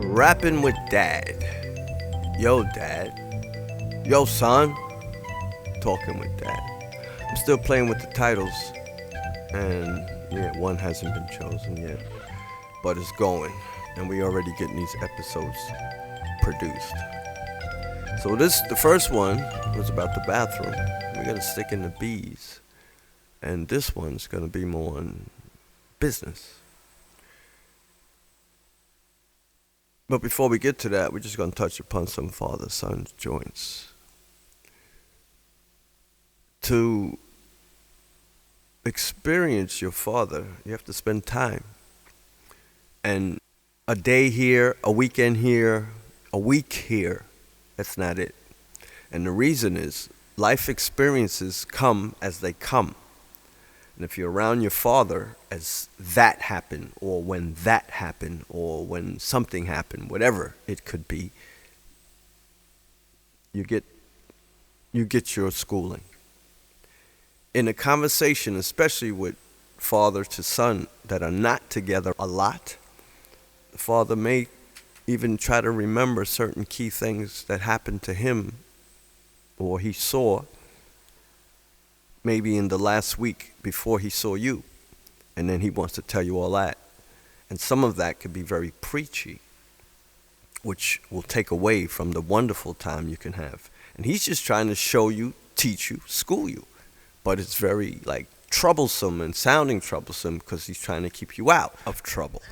Rapping with Dad. Yo, Dad. Yo, son. Talking with Dad. I'm still playing with the titles, and yeah, one hasn't been chosen yet, but it's going, and we already getting these episodes produced. So the first one was about the bathroom. We're gonna stick in the bees, and this one's gonna be more on business. But before we get to that, we're just going to touch upon some father-son joints. To experience your father, you have to spend time. And a day here, a weekend here, a week here, that's not it. And the reason is life experiences come as they come. And if you're around your father as that happened, or when that happened, or when something happened, whatever it could be, you get your schooling. In a conversation, especially with father to son that are not together a lot, the father may even try to remember certain key things that happened to him or he saw maybe in the last week before he saw you, and then he wants to tell you all that. And some of that could be very preachy, which will take away from the wonderful time you can have. And he's just trying to show you, teach you, school you. But it's very troublesome and sounding troublesome because he's trying to keep you out of trouble.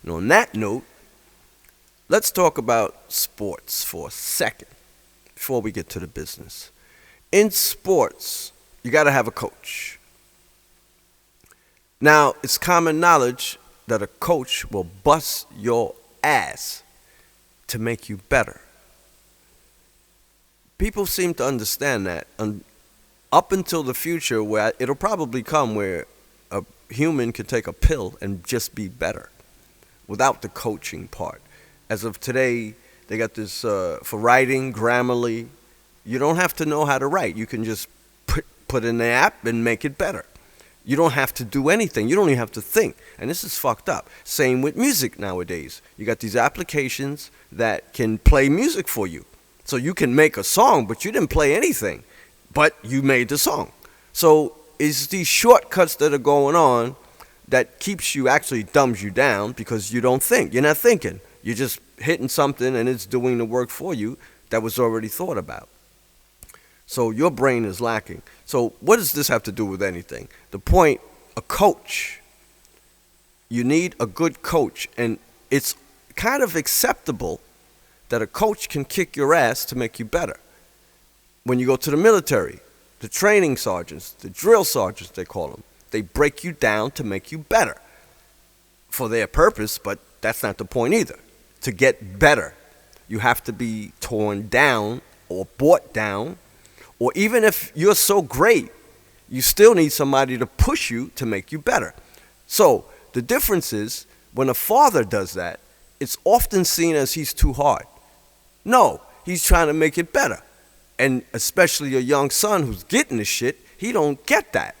And on that note, let's talk about sports for a second before we get to the business. In sports, you got to have a coach. Now, it's common knowledge that a coach will bust your ass to make you better. People seem to understand that up until the future where it'll probably come where a human can take a pill and just be better without the coaching part. As of today, they got this for writing, Grammarly. You don't have to know how to write. You can just put in the app and make it better. You don't have to do anything. You don't even have to think. And this is fucked up. Same with music nowadays. You got these applications that can play music for you. So you can make a song, but you didn't play anything. But you made the song. So it's these shortcuts that are going on that actually dumbs you down because you don't think. You're not thinking. You're just hitting something and it's doing the work for you that was already thought about. So your brain is lacking. So what does this have to do with anything? The point, a coach. You need a good coach. And it's kind of acceptable that a coach can kick your ass to make you better. When you go to the military, the training sergeants, the drill sergeants they call them, they break you down to make you better. For their purpose, but that's not the point either. To get better, you have to be torn down or brought down. Or even if you're so great, you still need somebody to push you to make you better. So the difference is when a father does that, it's often seen as he's too hard. No, he's trying to make it better. And especially a young son who's getting the shit, he don't get that.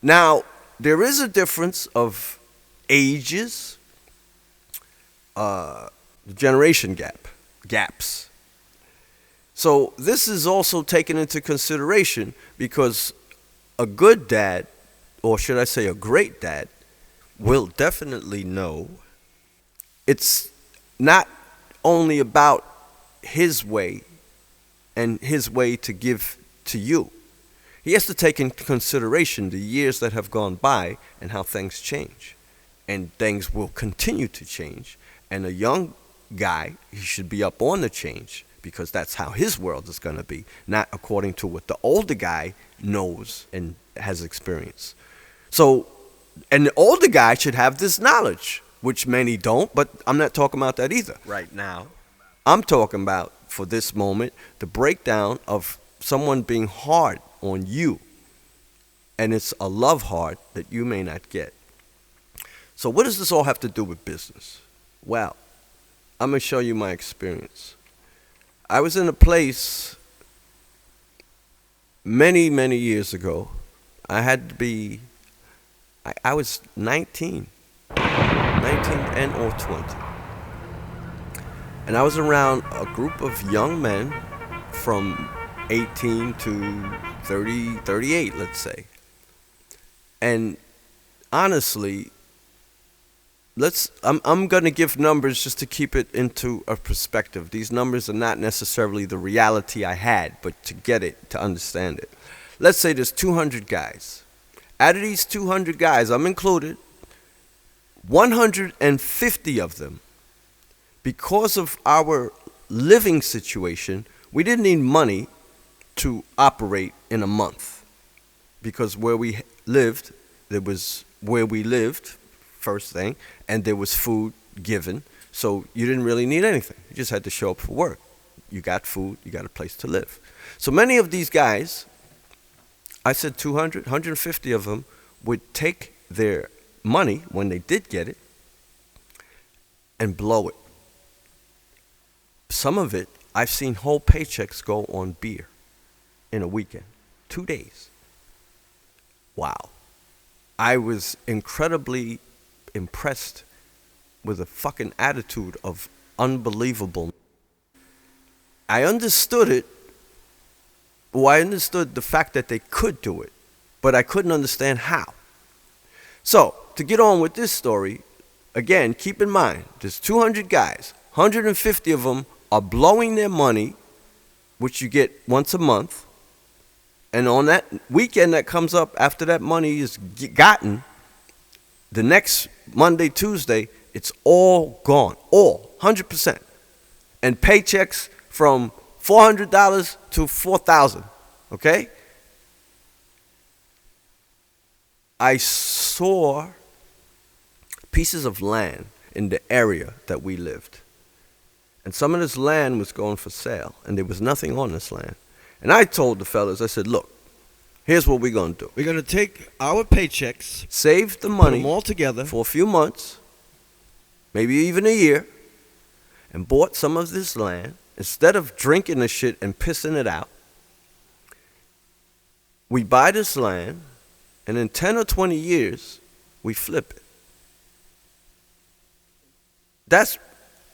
Now, there is a difference of ages, the generation gaps. So this is also taken into consideration because a good dad, or should I say a great dad, will definitely know it's not only about his way and his way to give to you. He has to take into consideration the years that have gone by and how things change. And things will continue to change. And a young guy, he should be up on the change, because that's how his world is going to be, not according to what the older guy knows and has experienced. So, and the older guy should have this knowledge, which many don't, but I'm not talking about that either right now. I'm talking about, for this moment, the breakdown of someone being hard on you, and it's a love heart that you may not get. So what does this all have to do with business? Well, I'm going to show you my experience. I was in a place many, many years ago. I was 19 and or 20. And I was around a group of young men from 18 to 30, 38, let's say. And honestly, I'm going to give numbers just to keep it into a perspective. These numbers are not necessarily the reality I had, but to get it, to understand it. Let's say there's 200 guys. Out of these 200 guys, I'm included, 150 of them, because of our living situation, we didn't need money to operate in a month. Because where we lived, there was where we lived, first thing, and there was food given. So you didn't really need anything. You just had to show up for work. You got food, you got a place to live. So many of these guys, I said 200, 150 of them would take their money when they did get it and blow it. Some of it, I've seen whole paychecks go on beer in a weekend, 2 days. Wow. I was incredibly impressed with a fucking attitude of unbelievable. I understood it. Well, I understood the fact that they could do it, but I couldn't understand how. So, to get on with this story, again, keep in mind, there's 200 guys, 150 of them are blowing their money, which you get once a month, and on that weekend that comes up after that money is gotten, the next Monday, Tuesday, it's all gone. All, 100%. And paychecks from $400 to $4,000, okay? I saw pieces of land in the area that we lived. And some of this land was going for sale, and there was nothing on this land. And I told the fellas, I said, look, here's what we're going to do. We're going to take our paychecks, save the put money them all together for a few months, maybe even a year, and bought some of this land. Instead of drinking the shit and pissing it out, we buy this land, and in 10 or 20 years, we flip it.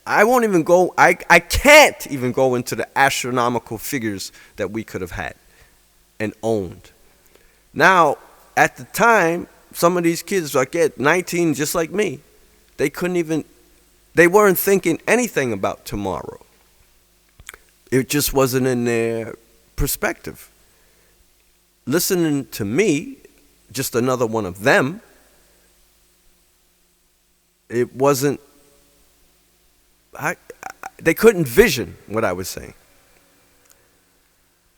I won't even go, I can't even go into the astronomical figures that we could have had and owned. Now, at the time, some of these kids, like at 19, just like me, they weren't thinking anything about tomorrow. It just wasn't in their perspective. Listening to me, just another one of them, it wasn't, they couldn't vision what I was saying.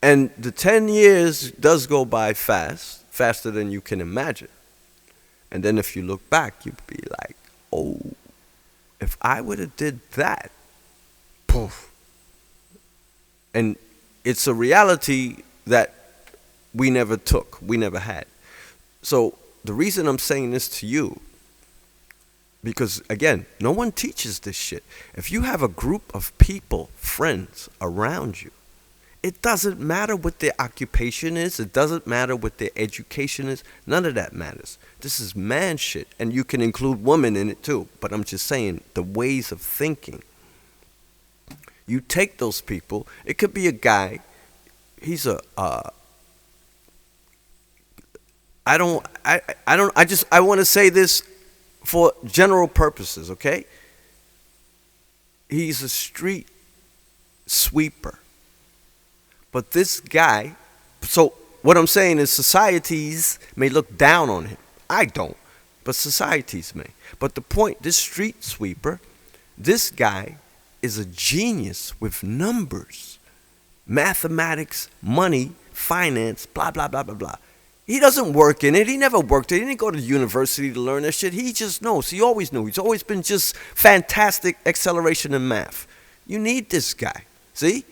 And the 10 years does go by fast, faster than you can imagine. And then if you look back, you'd be like, oh, if I would have did that, poof. And it's a reality that we never took, we never had. So the reason I'm saying this to you, because again, no one teaches this shit. If you have a group of people, friends around you, it doesn't matter what their occupation is. It doesn't matter what their education is. None of that matters. This is man shit. And you can include women in it too. But I'm just saying, the ways of thinking. You take those people. It could be a guy. He's I want to say this for general purposes, okay? He's a street sweeper. But this guy, so what I'm saying is societies may look down on him. I don't, but societies may. But the point, this street sweeper, this guy is a genius with numbers, mathematics, money, finance, blah, blah, blah, blah, blah. He doesn't work in it. He never worked it. He didn't go to university to learn that shit. He just knows. He always knew. He's always been just fantastic acceleration in math. You need this guy. See?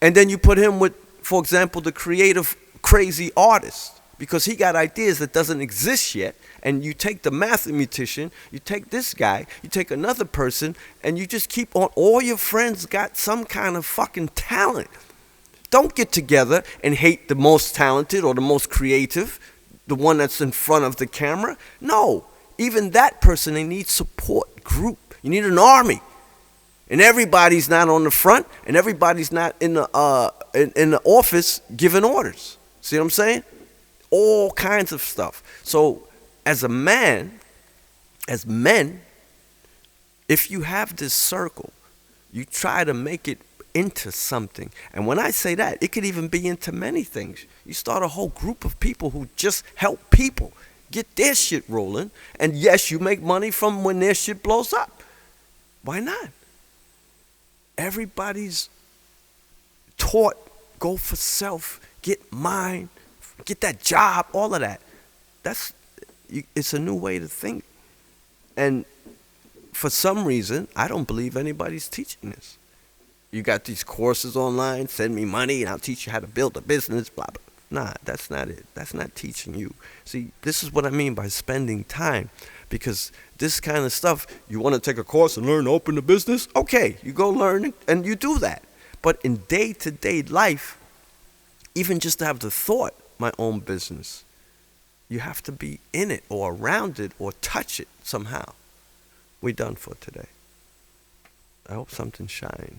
And then you put him with, for example, the creative, crazy artist. Because he got ideas that doesn't exist yet. And you take the mathematician, you take this guy, you take another person, and you just keep on. All your friends got some kind of fucking talent. Don't get together and hate the most talented or the most creative, the one that's in front of the camera. No, even that person, they need support group. You need an army. And everybody's not on the front, and everybody's not in the office giving orders. See what I'm saying? All kinds of stuff. So as a man, as men, if you have this circle, you try to make it into something. And when I say that, it could even be into many things. You start a whole group of people who just help people get their shit rolling. And yes, you make money from when their shit blows up. Why not? Everybody's taught, go for self, get mine, get that job, all of that. It's a new way to think. And for some reason, I don't believe anybody's teaching this. You got these courses online, send me money and I'll teach you how to build a business, blah, blah. Nah, that's not it. That's not teaching you. See, this is what I mean by spending time. Because this kind of stuff, you want to take a course and learn to open a business? Okay, you go learn it and you do that. But in day-to-day life, even just to have the thought, my own business, you have to be in it or around it or touch it somehow. We're done for today. I hope something shined.